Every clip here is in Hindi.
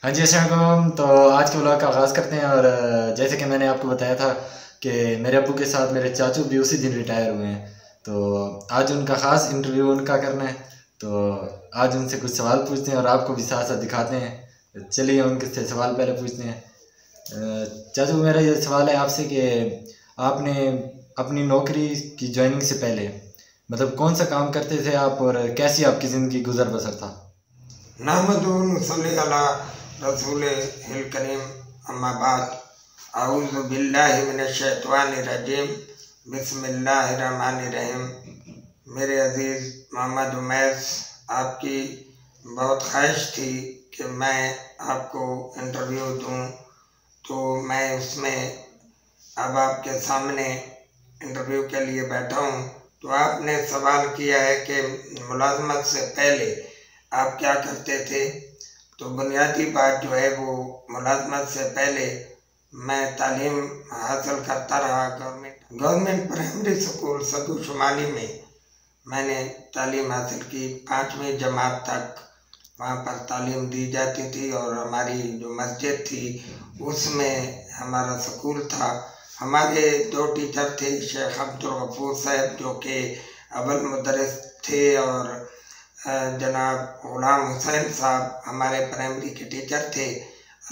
हाँ जी, अस्सलाम। तो आज के व्लॉग का आगाज़ करते हैं। और जैसे कि मैंने आपको बताया था कि मेरे अब्बू के साथ मेरे चाचू भी उसी दिन रिटायर हुए हैं, तो आज उनका ख़ास इंटरव्यू उनका करना है। तो आज उनसे कुछ सवाल पूछते हैं और आपको भी साथ साथ दिखाते हैं। चलिए उनके से सवाल पहले पूछते हैं। चाचू, मेरा ये सवाल है आपसे कि आपने अपनी नौकरी की ज्वाइनिंग से पहले मतलब कौन सा काम करते थे आप, और कैसी आपकी ज़िंदगी गुजर बसर था? नहमदुहु नसल्ली अला रसूलिहिल करीम, अम्मा बाद, अऊज़ु बिल्लाहि मिनश शैतानिर रजीम, बिस्मिल्लाहिर रहमानिर रहीम। मेरे अजीज़ मोहम्मद उमैस, आपकी बहुत ख्वाहिश थी कि मैं आपको इंटरव्यू दूं, तो मैं उसमें अब आपके सामने इंटरव्यू के लिए बैठा हूं। तो आपने सवाल किया है कि मुलाजमत से पहले आप क्या करते थे। तो बुनियादी बात जो है वो, मुलाजमत से पहले मैं तालीम हासिल करता रहा गवर्नमेंट प्राइमरी स्कूल सदू शुमाली में मैंने तालीम हासिल की। 5वीं जमात तक वहाँ पर तालीम दी जाती थी और हमारी जो मस्जिद थी उसमें हमारा स्कूल था। हमारे 2 टीचर थे, शेख अब्दुल गफूर साहब जो कि अव्वल मुदर्रिस थे, और जनाब गुलाम हुसैन साहब हमारे प्राइमरी के टीचर थे।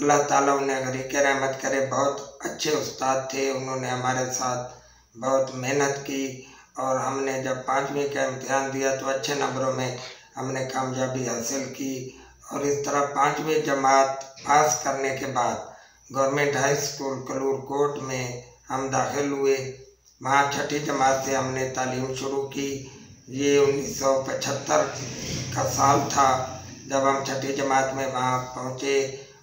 अल्लाह ताला उन्हें गरीक रहमत करे, बहुत अच्छे उस्ताद थे। उन्होंने हमारे साथ बहुत मेहनत की और हमने जब 5वीं का इम्तिहान दिया तो अच्छे नंबरों में हमने कामयाबी हासिल की। और इस तरह 5वीं जमात पास करने के बाद government high school Kalur Kot में हम दाखिल हुए। वहाँ 6ठी जमात से हमने तालीम शुरू की। ये 1975 का साल था जब हम 6ठी जमात में वहाँ पहुँचे,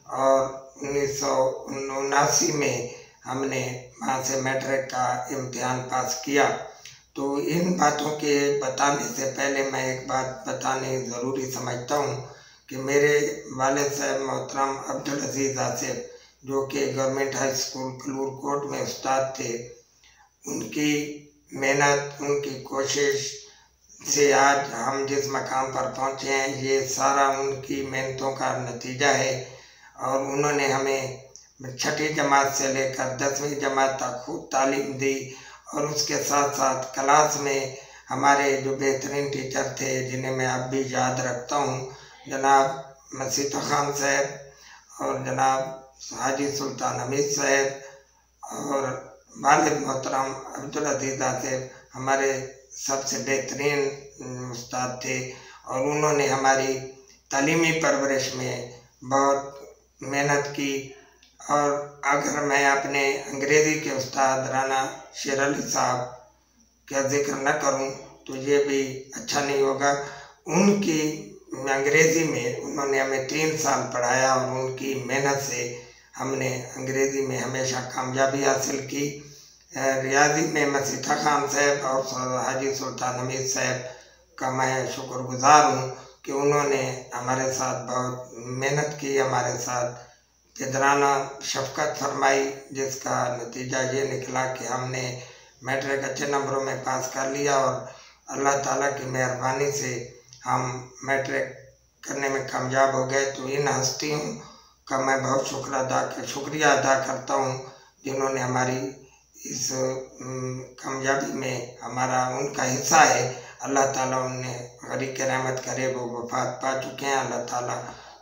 और 1979 में हमने वहाँ से मैट्रिक का इम्तिहान पास किया। तो इन बातों के बताने से पहले मैं एक बात बतानी ज़रूरी समझता हूँ कि मेरे वालिद साहब मोहतरम अब्दुल अजीज़ आसिफ, जो कि government high school Kalur Kot में उस्ताद थे, उनकी मेहनत, उनकी कोशिश से आज हम जिस मकाम पर पहुँचे हैं, ये सारा उनकी मेहनतों का नतीजा है। और उन्होंने हमें 6ठी जमात से लेकर 10वीं जमात तक खूब तालीम दी, और उसके साथ साथ क्लास में हमारे जो बेहतरीन टीचर थे जिन्हें मैं अब भी याद रखता हूँ, जनाब मसीता खान साहब और जनाब हाजी सुल्तान हमीद साहब और वालिद मोहतरम अब्दुल अजीज़ आसिफ हमारे सबसे बेहतरीन उस्ताद थे। और उन्होंने हमारी तालीमी परवरिश में बहुत मेहनत की। और अगर मैं अपने अंग्रेज़ी के उस्ताद राना शेर अली साहब का जिक्र न करूं तो ये भी अच्छा नहीं होगा। उनकी अंग्रेज़ी में उन्होंने हमें 3 साल पढ़ाया और उनकी मेहनत से हमने अंग्रेज़ी में हमेशा कामयाबी हासिल की। रियाजी में मसीता खान साहब और हाजी सुल्तान हमीद साहब का मैं शुक्रगुजार हूँ कि उन्होंने हमारे साथ बहुत मेहनत की, हमारे साथ पिदराना शफकत फरमाई, जिसका नतीजा ये निकला कि हमने मैट्रिक अच्छे नंबरों में पास कर लिया। और अल्लाह ताला की मेहरबानी से हम मैट्रिक करने में कामयाब हो गए। तो इन हस्तियों का मैं बहुत शुक्रिया अदा करता हूँ जिन्होंने हमारी इस कामयाबी में हमारा उनका हिस्सा है। अल्लाह ताला उन्हें गरीक रहमत करे, वो वफात पा चुके हैं। अल्लाह ताला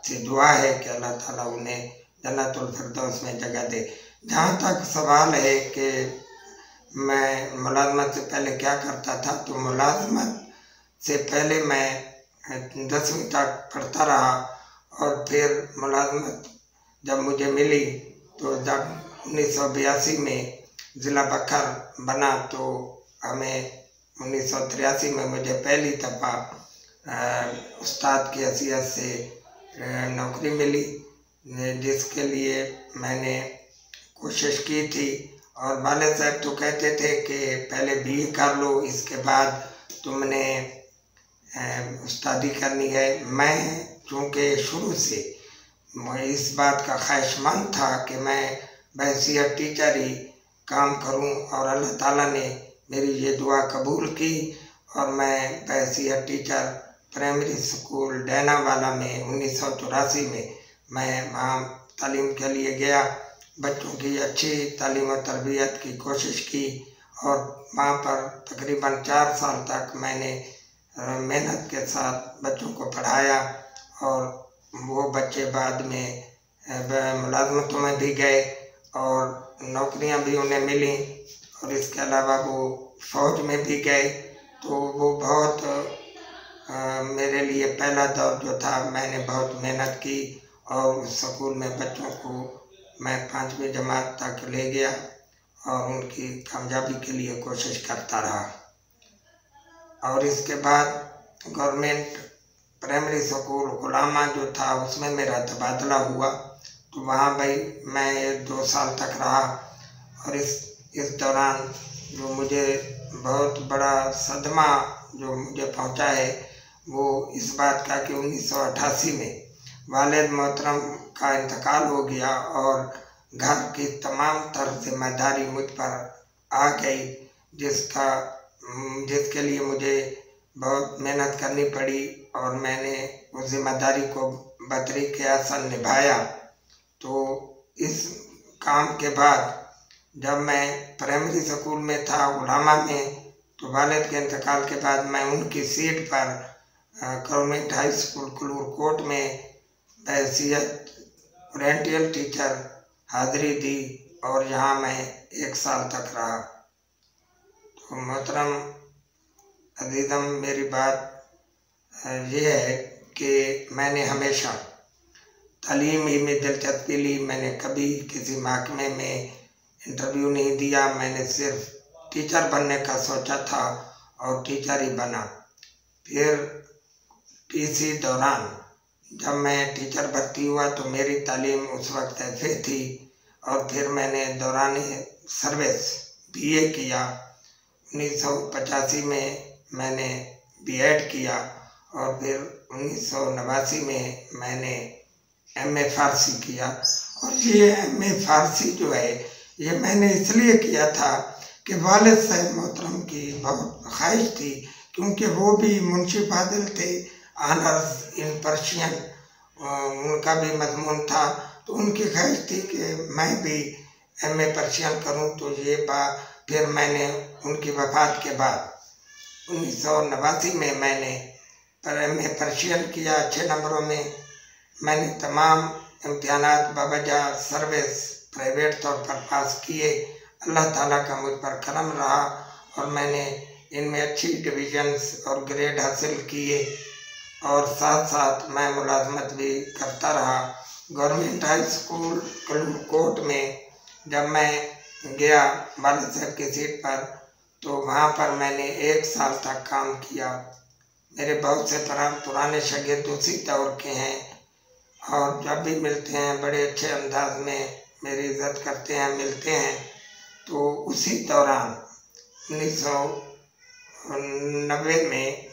से दुआ है कि अल्लाह ताला उन्हें जन्नतुल फिरदौस में जगह दे। जहाँ तक सवाल है कि मैं मुलाजमत से पहले क्या करता था, तो मुलाजमत से पहले मैं 10वीं तक पढ़ता रहा, और फिर मुलाजमत जब मुझे मिली तो जब 1982 में ज़िला बकर बना तो हमें 1983 में मुझे पहली दफ़ा उस्ताद की हैसियत से नौकरी मिली, जिसके लिए मैंने कोशिश की थी। और वालिद साहब तो कहते थे कि पहले BA कर लो, इसके बाद तुमने उस्तादी करनी है। मैं चूँकि शुरू से इस बात का ख्वाहिशमंद था कि मैं बहैसियत टीचर ही काम करूं, और अल्लाह ताला ने मेरी ये दुआ कबूल की और मैं बहैसियत टीचर प्राइमरी स्कूल डैनावाला में 1984 में मैं वहाँ तालीम के लिए गया, बच्चों की अच्छी तालीम और तरबियत की कोशिश की और वहाँ पर तकरीबन 4 साल तक मैंने मेहनत के साथ बच्चों को पढ़ाया और वो बच्चे बाद में मुलाजमतों में भी गए और नौकरियां भी उन्हें मिली और इसके अलावा वो फ़ौज में भी गए। तो वो बहुत मेरे लिए पहला दौर जो था, मैंने बहुत मेहनत की और उस स्कूल में बच्चों को मैं 5वीं जमात तक ले गया और उनकी कामयाबी के लिए कोशिश करता रहा। और इसके बाद गवर्नमेंट प्राइमरी स्कूल गुलामा जो था उसमें मेरा तबादला हुआ, तो वहाँ भाई मैं 1-2 साल तक रहा और इस दौरान जो मुझे बहुत बड़ा सदमा जो मुझे पहुँचा है वो इस बात का कि 1988 में वालिद मोहतरम का इंतकाल हो गया और घर की तमाम तर जिम्मेदारी मुझ पर आ गई, जिसके लिए मुझे बहुत मेहनत करनी पड़ी और मैंने उस जिम्मेदारी को बतरीके अहसन निभाया। तो इस काम के बाद जब मैं प्राइमरी स्कूल में था गुलामा में, तो वालिद के इंतकाल के बाद मैं उनकी सीट पर गवर्नमेंट हाई स्कूल कलूरकोट में हैसियत ओरिएंटल टीचर हाज़िरी दी और यहाँ मैं 1 साल तक रहा। तो मोहतरम अज़ीज़म, मेरी बात ये है कि मैंने हमेशा तालीम ही में दिलचस्पी ली। मैंने कभी किसी महकमे में इंटरव्यू नहीं दिया, मैंने सिर्फ टीचर बनने का सोचा था और टीचर ही बना। फिर इसी दौरान जब मैं टीचर भर्ती हुआ तो मेरी तालीम उस वक्त ऐसे थी और फिर मैंने दौरान सर्विस BA किया। 1985 में मैंने B.Ed किया और फिर 1989 में मैंने MA फ़ारसी किया। और ये MA फ़ारसी जो है ये मैंने इसलिए किया था कि वालिद साहब मोहतरम की बहुत ख्वाहिश थी, क्योंकि वो भी मुंशी फाजिल थे, ऑनर्स इन पर्शियन उनका भी मजमून था, तो उनकी ख्वाहिश थी कि मैं भी MA पर्शियन करूं। तो ये बात फिर मैंने उनकी वफ़ात के बाद 1989 में मैंने MA पर्शियन किया। अच्छे नंबरों में मैंने तमाम इम्तिहानात बावजह सर्विस प्राइवेट तौर पर पास किए। अल्लाह ताला का मुझ पर करम रहा और मैंने इनमें अच्छी डिविजन्स और ग्रेड हासिल किए और साथ साथ मैं मुलाजमत भी करता रहा। गवर्नमेंट हाई स्कूल कलूरकोट में जब मैं गया वालिद साहब की सीट पर, तो वहाँ पर मैंने 1 साल तक काम किया। मेरे बहुत से पुराने शागिर्द उसी दौर के हैं और जब भी मिलते हैं बड़े अच्छे अंदाज में मेरी इज़्ज़त करते हैं, मिलते हैं। तो उसी दौरान 1990 में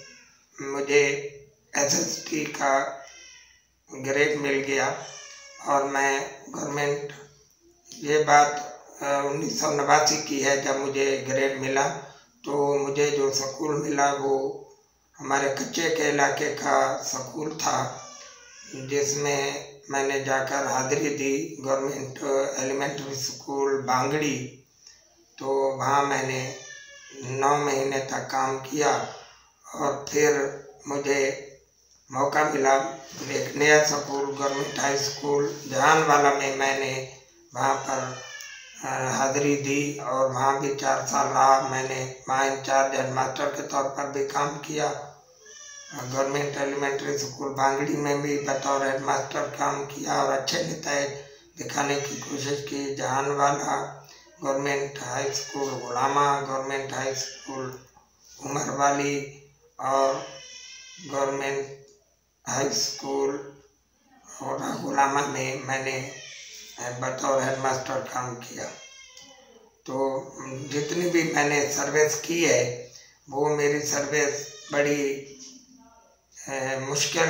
मुझे SST का ग्रेड मिल गया और मैं गवर्नमेंट, ये बात 1989 की है जब मुझे ग्रेड मिला। तो मुझे जो स्कूल मिला वो हमारे कच्चे के इलाके का स्कूल था, जिसमें मैंने जाकर हाज़िरी दी, गवर्नमेंट एलिमेंट्री स्कूल बांगड़ी। तो वहाँ मैंने 9 महीने तक काम किया और फिर मुझे मौका मिला एक नया स्कूल गवर्नमेंट हाई स्कूल जहानवाला में, मैंने वहाँ पर हाज़िरी दी और वहाँ भी 4 साल रहा। मैंने वहाँ इंचार्ज हेडमास्टर के तौर पर भी काम किया। गवर्नमेंट एलिमेंट्री स्कूल बांगड़ी में भी बतौर हेडमास्टर काम किया और अच्छे नतीजे दिखाने की कोशिश की। Jahanwala, government high school Gulama, government high school Umarwali और गवर्नमेंट हाई स्कूल और गुलामा में मैंने बतौर हेडमास्टर काम किया। तो जितनी भी मैंने सर्विस की है वो मेरी सर्विस बड़ी मुश्किल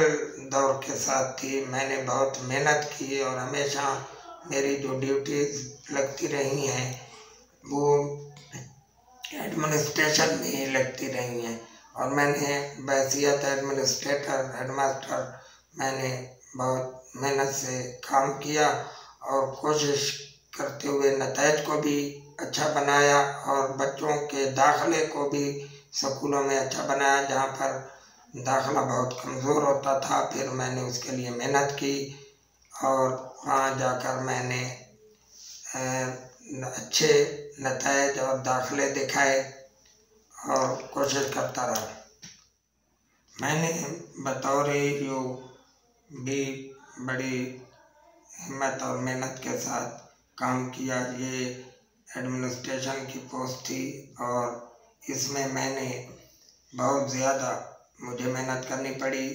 दौर के साथ थी। मैंने बहुत मेहनत की और हमेशा मेरी जो ड्यूटीज़ लगती रही हैं वो एडमिनिस्ट्रेशन में ही लगती रही हैं और मैंने बहैसियत एडमिनिस्ट्रेटर हेडमास्टर मैंने बहुत मेहनत से काम किया और कोशिश करते हुए नतायज को भी अच्छा बनाया और बच्चों के दाखिले को भी स्कूलों में अच्छा बनाया। जहाँ पर दाखिला बहुत कमज़ोर होता था, फिर मैंने उसके लिए मेहनत की और वहाँ जाकर मैंने अच्छे नतायज और दाखिले दिखाए और कोशिश करता रहा। मैंने बतौर जो भी बड़ी हिम्मत और मेहनत के साथ काम किया। ये एडमिनिस्ट्रेशन की पोस्ट थी और इसमें मैंने बहुत ज़्यादा मुझे मेहनत करनी पड़ी।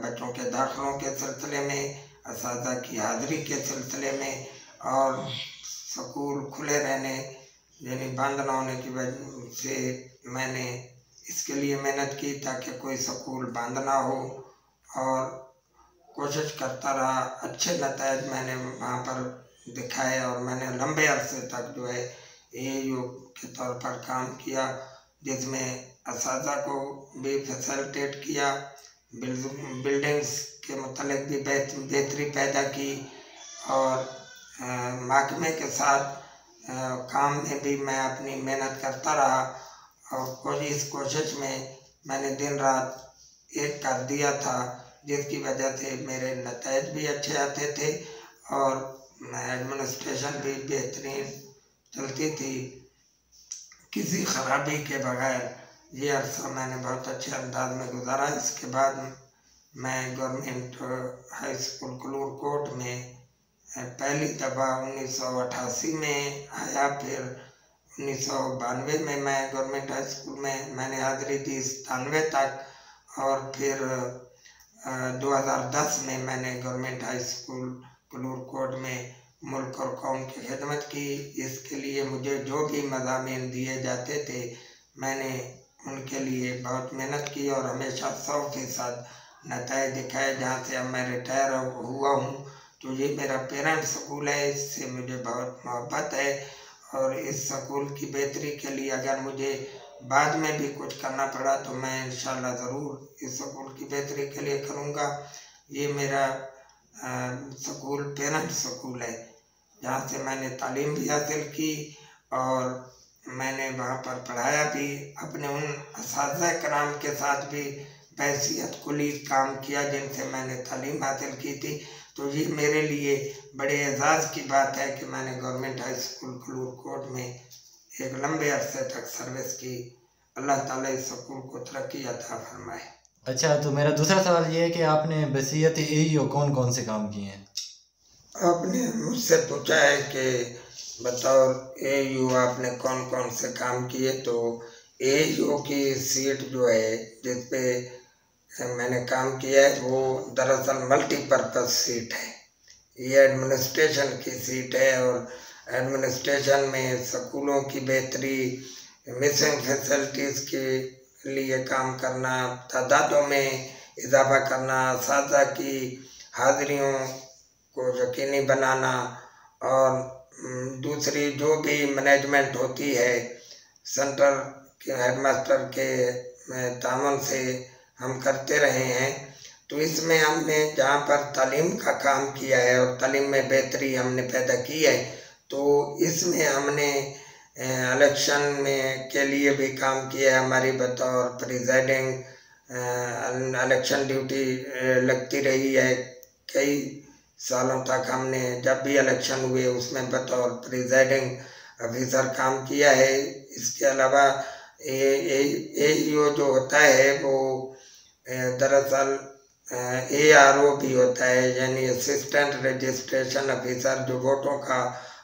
बच्चों के दाखिलों के सिलसिले में, असातिज़ा की हाज़िरी के सिलसिले में और स्कूल खुले रहने यानी बंद ना होने की वजह से मैंने इसके लिए मेहनत की ताकि कोई स्कूल बंद ना हो और कोशिश करता रहा। अच्छे नतायज मैंने वहाँ पर दिखाए और मैंने लंबे अरसे तक जो है AAU के तौर पर काम किया, जिसमें असातिज़ा को भी फैसिलिटेट किया, बिल्डिंग्स के मुतालिक भी बेहतरी पैदा की और महकमे के साथ काम में भी मैं अपनी मेहनत करता रहा और इस कोशिश में मैंने दिन रात एक कर दिया था, जिसकी वजह से मेरे नतायज भी अच्छे आते थे और एडमिनिस्ट्रेशन भी बेहतरीन चलती थी, किसी खराबी के बगैर। ये अरसा मैंने बहुत अच्छे अंदाज में गुजारा। इसके बाद मैं गवर्नमेंट हाई स्कूल कलूरकोट में पहली दफ़ा 1988 में आया, फिर 1992 में मैं गवर्नमेंट हाई स्कूल में मैंने हाज़िरी दी 97 तक और फिर 2010 में मैंने गवर्नमेंट हाई स्कूल कलूरकोट में मुल्क और कौम की खिदमत की। इसके लिए मुझे जो भी मज़ामीन दिए जाते थे मैंने उनके लिए बहुत मेहनत की और हमेशा 100% नतायज दिखाए। जहाँ से अब मैं रिटायर हुआ हूँ तो ये मेरा पेरेंट स्कूल है, इससे मुझे बहुत मोहब्बत है और इस स्कूल की बेहतरी के लिए अगर मुझे बाद में भी कुछ करना पड़ा तो मैं इंशाल्लाह ज़रूर इस स्कूल की बेहतरी के लिए करूँगा। ये मेरा स्कूल पेरेंट स्कूल है, जहाँ से मैंने तालीम भी हासिल की और मैंने वहाँ पर पढ़ाया भी। अपने उन असातिज़ा कराम के साथ भी बहैसियत कुली काम किया जिनसे मैंने तालीम हासिल की थी। तो ये मेरे लिए बड़े एजाज़ की बात है कि मैंने गवर्नमेंट हाई स्कूल कलूरकोट में एक लंबे अरसे तक सर्विस की। अल्लाह ताला इस स्कूल को तरक्की अता फरमाए। अच्छा, तो मेरा दूसरा सवाल ये है कि आपने बसीयत AAU कौन कौन से काम किए हैं? आपने मुझसे पूछा है कि बतौर AAU आपने कौन कौन से काम किए, तो AAU की सीट जो है जिस पे मैंने काम किया है वो दरअसल मल्टीपर्पज़ सीट है। ये एडमिनिस्ट्रेशन की सीट है और एडमिनिस्ट्रेशन में स्कूलों की बेहतरी, मिसिंग फैसिलिटीज़ के लिए काम करना, तादादों में इजाफा करना, असातिज़ा की हाज़िरियों को यकीनी बनाना और दूसरी जो भी मैनेजमेंट होती है सेंटर के हेडमास्टर के तामन से हम करते रहे हैं। तो इसमें हमने जहाँ पर तालीम का काम किया है और तालीम में बेहतरी हमने पैदा की है, तो इसमें हमने इलेक्शन में के लिए भी काम किया है। हमारी बतौर प्रिजाइडिंग इलेक्शन ड्यूटी लगती रही है। कई सालों तक हमने जब भी इलेक्शन हुए उसमें बतौर प्रिजाइडिंग ऑफिसर काम किया है। इसके अलावा AAU जो होता है वो दरअसल ARO भी होता है, यानी असिस्टेंट रजिस्ट्रेशन ऑफिसर, जो वोटों का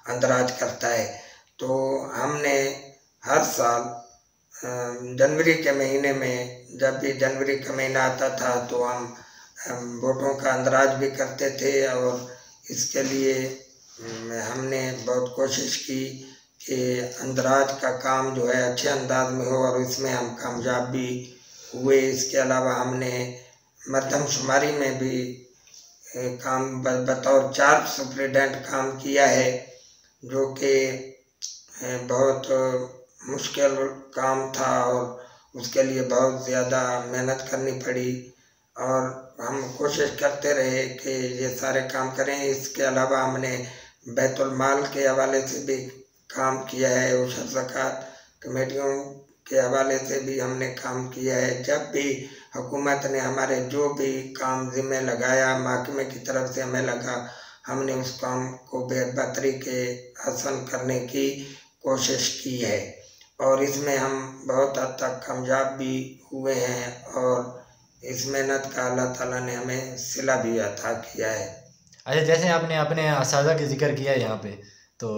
अंदराज करता है। तो हमने हर साल जनवरी के महीने में, जब भी जनवरी का महीना आता था तो हम वोटों का अंदराज भी करते थे और इसके लिए हमने बहुत कोशिश की कि अंदराज का काम जो है अच्छे अंदाज में हो और इसमें हम कामयाब भी हुए। इसके अलावा हमने मरदमशुमारी में भी काम बतौर चार्ज सुपरिटेंडेंट काम किया है, जो कि बहुत मुश्किल काम था और उसके लिए बहुत ज़्यादा मेहनत करनी पड़ी और हम कोशिश करते रहे कि ये सारे काम करें। इसके अलावा हमने बैतुल माल के हवाले से भी काम किया है, उशर ज़कात कमेटियों के हवाले से भी हमने काम किया है। जब भी हुकूमत ने हमारे जो भी काम ज़िम्मे लगाया, महकमे की तरफ से हमें लगा, हमने उस काम को बेहतरी के हसन करने की कोशिश की है और इसमें हम बहुत हद तक कामयाब भी हुए हैं और इस मेहनत का अल्लाह ताला ने हमें सिला भी अता किया है। अच्छा, जैसे आपने अपने असाज़ा का जिक्र किया है यहाँ पे, तो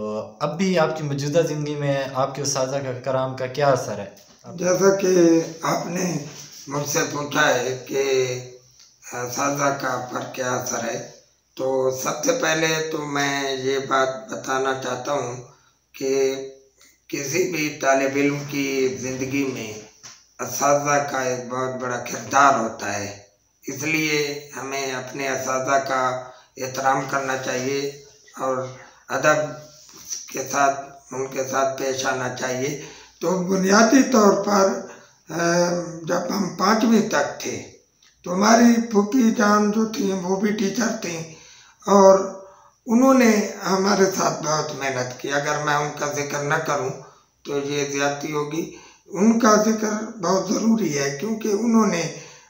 अब भी आपकी मौजूदा ज़िंदगी में आपके असाज़ा का कराम का क्या असर है? जैसा कि आपने मुझसे पूछा है कि असाज़ा का पर क्या असर है, तो सबसे पहले तो मैं ये बात बताना चाहता हूँ कि किसी भी तालिब इल्म की ज़िंदगी में असाज़ा का एक बहुत बड़ा किरदार होता है। इसलिए हमें अपने असाज़ा का एहतराम करना चाहिए और अदब के साथ उनके साथ पेश आना चाहिए। तो बुनियादी तौर पर जब हम 5वीं तक थे तो हमारी फूफी जान जो थी वो भी टीचर थी और उन्होंने हमारे साथ बहुत मेहनत की। अगर मैं उनका जिक्र न करूं तो ये ज़्यादती होगी। उनका जिक्र बहुत ज़रूरी है क्योंकि उन्होंने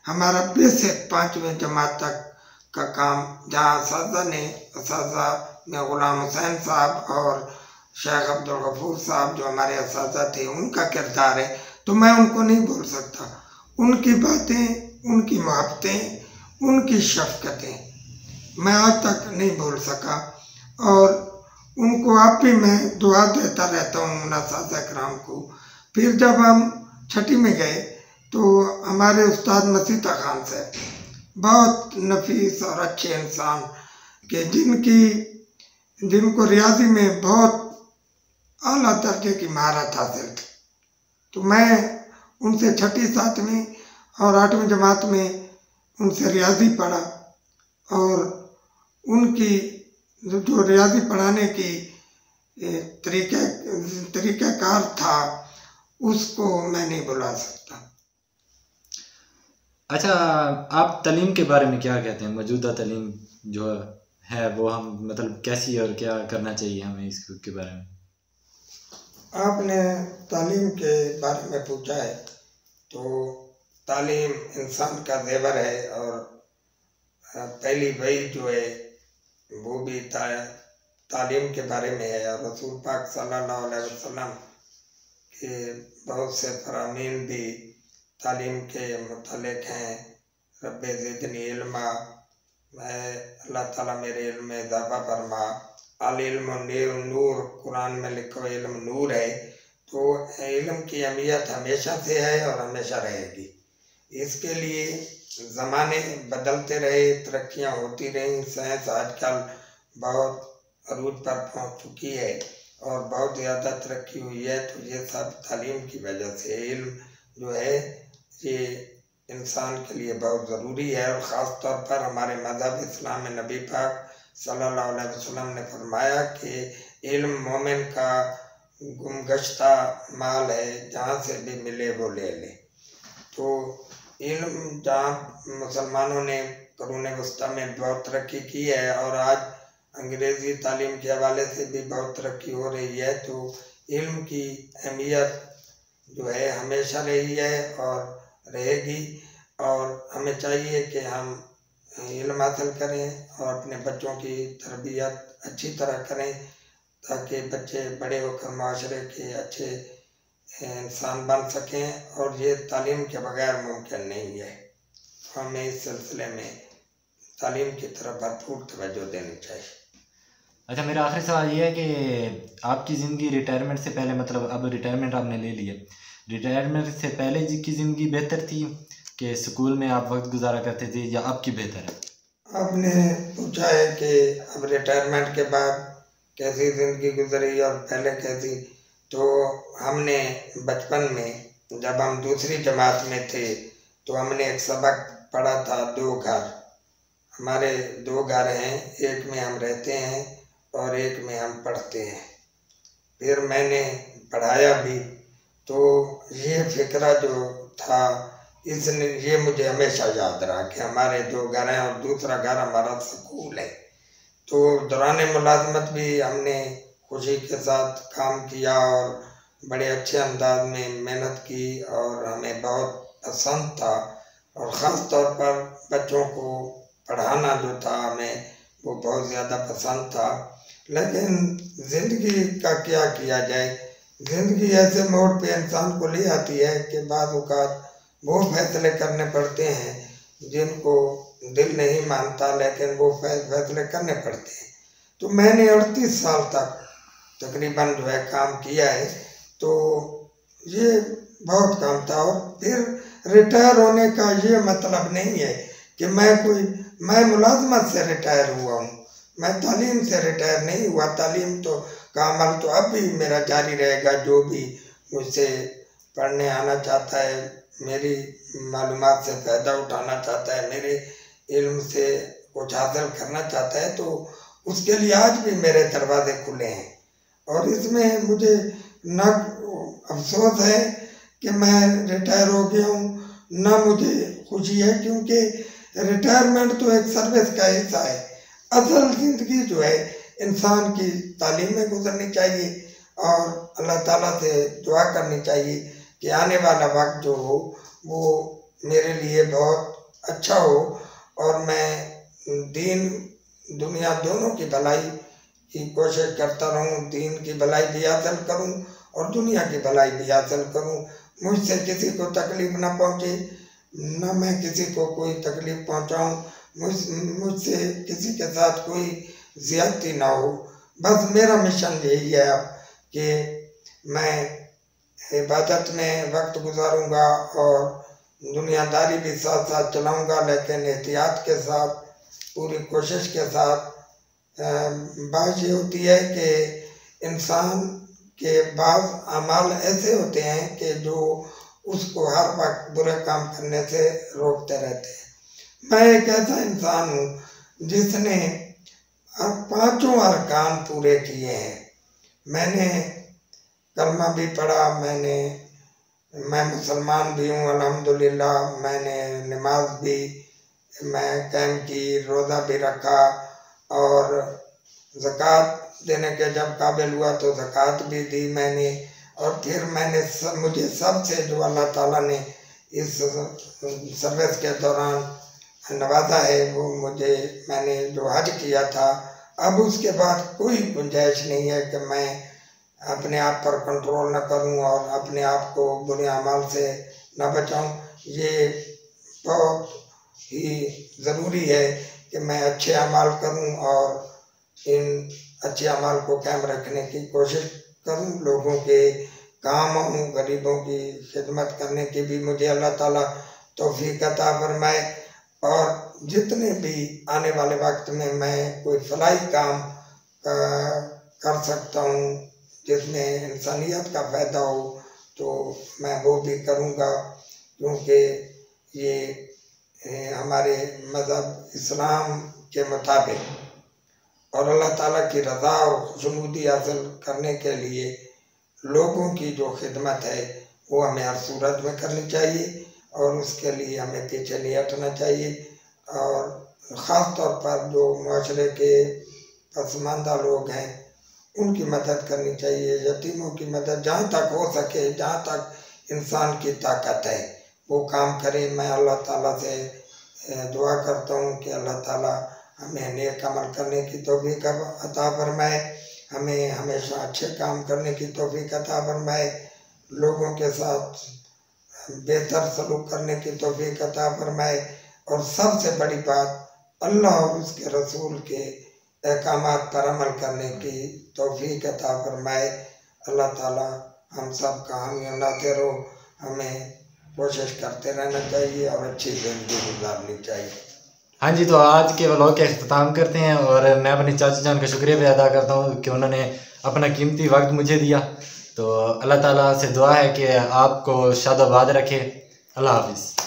हमारा बेसिक 5वीं जमात तक का काम, जहाँ असाज़ा में ग़ुलाम हुसैन साहब और शेख अब्दुल गफूर साहब जो हमारे असाज़ा थे, उनका किरदार है, तो मैं उनको नहीं भूल सकता। उनकी बातें, उनकी मोहब्बतें, उनकी शफ़क़तें मैं आज तक नहीं भूल सका और उनको अब भी मैं दुआ देता रहता हूँ उन असाज़ा किराम को। फिर जब हम 6ठी में गए तो हमारे उस्ताद मसीता खान से बहुत नफीस और अच्छे इंसान के जिनको रियाजी में बहुत आला दर्जे की महारत हासिल थी, तो मैं उनसे 6ठी 7वीं और 8वीं जमात में उनसे रियाजी पढ़ा और उनकी जो रियाजी पढ़ाने की तरीक़ाकार था उसको मैं नहीं भुला सकता। अच्छा, आप तालीम के बारे में क्या कहते हैं? मौजूदा तालीम जो है वो हम मतलब कैसी और क्या करना चाहिए हमें इसके बारे में? आपने तालीम के बारे में पूछा है, तो तालीम इंसान का ज़ेवर है और पहली वही जो है वो भी तालीम के बारे में है और रसूल पाक सल्लल्लाहु अलैहि वसल्लम के बहुत से फरामीन भी तालीम के मुतल्लिक़ हैं। रब्बे ज़िदनी इल्मा, अल्लाह ताला मेरे इल्म में इज़ाफ़ा फरमा। अल इल्म नूर, कुरान में लिखो इल्म नूर है। तो इल्म की अहमियत हमेशा से है और हमेशा रहेगी। इसके लिए ज़माने बदलते रहे, तरक्कियाँ होती रहीं, साइंस आजकल बहुत अरूज पर पहुँच चुकी है और बहुत ज़्यादा तरक्की हुई है। तो ये सब तालीम की वजह से। इल्म जो है ये इंसान के लिए बहुत ज़रूरी है और ख़ास तौर पर हमारे मज़हब इस्लाम में नबी पाक सल्लल्लाहु अलैहि वसल्लम ने फरमाया कि इल्म मोमिन का गुमगश्ता माल है, जहाँ से भी मिले वो ले ले। तो इल्म जहाँ मुसलमानों ने कुरूने वस्ता में बहुत तरक्की की है और आज अंग्रेज़ी तालीम के हवाले से भी बहुत तरक्की हो रही है, तो इल्म की अहमियत जो है हमेशा रही है और रहेगी और हमें चाहिए कि हम इल्म हासिल करें और अपने बच्चों की तरबियत अच्छी तरह करें ताकि बच्चे बड़े होकर माशरे के अच्छे इंसान बन सकें और ये तालीम के बगैर मुमकिन नहीं है। हमें इस सिलसिले में तालीम की तरफ भरपूर तवज्जो देनी चाहिए। अच्छा, मेरा आखिरी सवाल ये है कि आपकी ज़िंदगी रिटायरमेंट से पहले, मतलब अब रिटायरमेंट आपने ले ली है, रिटायरमेंट से पहले जी की ज़िंदगी बेहतर थी कि स्कूल में आप वक्त गुजारा करते थे, या अब की बेहतर है? आपने पूछा है कि अब रिटायरमेंट के बाद कैसी ज़िंदगी गुजरी और पहले कैसी। तो हमने बचपन में जब हम दूसरी जमात में थे तो हमने एक सबक पढ़ा था, 2 घर। हमारे 2 घर हैं, एक में हम रहते हैं और एक में हम पढ़ते हैं। फिर मैंने पढ़ाया भी, तो ये फ़िक्रा जो था इसने ये मुझे हमेशा याद रहा कि हमारे 2 घर हैं और दूसरा घर हमारा स्कूल है। तो दौरान मुलाजमत भी हमने खुशी के साथ काम किया और बड़े अच्छे अंदाज में मेहनत की और हमें बहुत पसंद था। और ख़ास तौर पर बच्चों को पढ़ाना जो था हमें वो बहुत ज़्यादा पसंद था। लेकिन ज़िंदगी का क्या किया जाए, ज़िंदगी ऐसे मोड़ पे इंसान को ले आती है कि बाज़ औक़ात वो फैसले करने पड़ते हैं जिनको दिल नहीं मानता, लेकिन वो फैसले करने पड़ते हैं। तो मैंने 38 साल तक तकरीबन जो है काम किया है, तो ये बहुत काम था। और फिर रिटायर होने का ये मतलब नहीं है कि मैं मुलाजमत से रिटायर हुआ हूँ, मैं तालीम से रिटायर नहीं हुआ। तालीम तो का अमल तो अब भी मेरा जारी रहेगा। जो भी मुझसे पढ़ने आना चाहता है, मेरी मालूमात से फ़ायदा उठाना चाहता है, मेरे इल्म से कुछ हासिल करना चाहता है, तो उसके लिए आज भी मेरे दरवाजे खुले हैं। और इसमें मुझे न अफसोस है कि मैं रिटायर हो गया हूँ, ना मुझे खुशी है, क्योंकि रिटायरमेंट तो एक सर्विस का हिस्सा है। असल ज़िंदगी जो है इंसान की तालीम में गुजरनी चाहिए और अल्लाह ताला से दुआ करनी चाहिए कि आने वाला वक्त जो हो वो मेरे लिए बहुत अच्छा हो और मैं दीन दुनिया दोनों की भलाई की कोशिश करता रहूं, दीन की भलाई भी हासिल करूं और दुनिया की भलाई भी हासिल करूं। मुझसे किसी को तकलीफ़ ना पहुंचे, ना मैं किसी को कोई तकलीफ़ पहुंचाऊं, मुझसे किसी के साथ कोई ज़्यादती ना हो। बस मेरा मिशन यही है अब कि मैं इबादत में वक्त गुजारूंगा और दुनियादारी भी साथ साथ चलाऊंगा, लेकिन एहतियात के साथ, पूरी कोशिश के साथ। बात ये होती है कि इंसान के बाज़ अमाल ऐसे होते हैं कि जो उसको हर वक्त बुरे काम करने से रोकते रहते हैं। मैं एक ऐसा इंसान हूँ जिसने 5 अरकान पूरे किए हैं। मैंने कलमा भी पढ़ा, मैं मुसलमान भी हूँ अल्हम्दुलिल्लाह। मैंने नमाज भी मैं कायम की, रोज़ा भी रखा और ज़कात देने के जब काबिल हुआ तो ज़कात भी दी मैंने। और फिर मुझे सबसे जो अल्लाह ताला ने इस सर्विस के दौरान नवाजा है वो मैंने जो हज किया था। अब उसके बाद कोई गुंजाइश नहीं है कि मैं अपने आप पर कंट्रोल न करूं और अपने आप को बुरे अमाल से न बचाऊं। ये बहुत ही ज़रूरी है कि मैं अच्छे अमाल करूं और इन अच्छे अमाल को कायम रखने की कोशिश करूं, लोगों के काम आऊं, गरीबों की खिदमत करने की भी मुझे अल्लाह ताला तौफीक अता फरमाए। और जितने भी आने वाले वक्त में मैं कोई फलाही काम कर सकता हूँ जिसमें इंसानियत का फ़ायदा हो तो मैं वो भी करूँगा, क्योंकि ये हमारे मज़हब इस्लाम के मुताबिक और अल्लाह ताला की रज़ा और खुशनुदी हासिल करने के लिए लोगों की जो खिदमत है वो हमें हर सूरत में करनी चाहिए और उसके लिए हमें पीछे नहीं हटना चाहिए। और ख़ास तौर पर जो माशरे के पसमानदा लोग हैं उनकी मदद करनी चाहिए, यतीमों की मदद जहाँ तक हो सके, जहाँ तक इंसान की ताकत है वो काम करे। मैं अल्लाह ताला से दुआ करता हूँ कि अल्लाह ताला हमें नेक अमल करने की तौफीक अता फरमाए, हमें हमेशा अच्छे काम करने की तौफीक अता फरमाए, लोगों के साथ बेहतर सलूक करने की तौफीक अता फरमाए और सबसे बड़ी बात अल्लाह और उसके रसूल के अहकामात पर अमल करने की तौफीक अता फरमाए। अल्लाह ताला हम सब का हामी नाज़िर हो, हमें कोशिश करते रहना चाहिए और अच्छी ज़िंदगी गुजारनी चाहिए। हाँ जी, तो आज के व्लॉग का अख्ताम करते हैं और मैं अपने चाचा जान का शुक्रिया भी अदा करता हूँ कि उन्होंने अपना कीमती वक्त मुझे दिया। तो अल्लाह ताला से दुआ है कि आपको शादाबाद रखे। अल्लाह हाफिज़।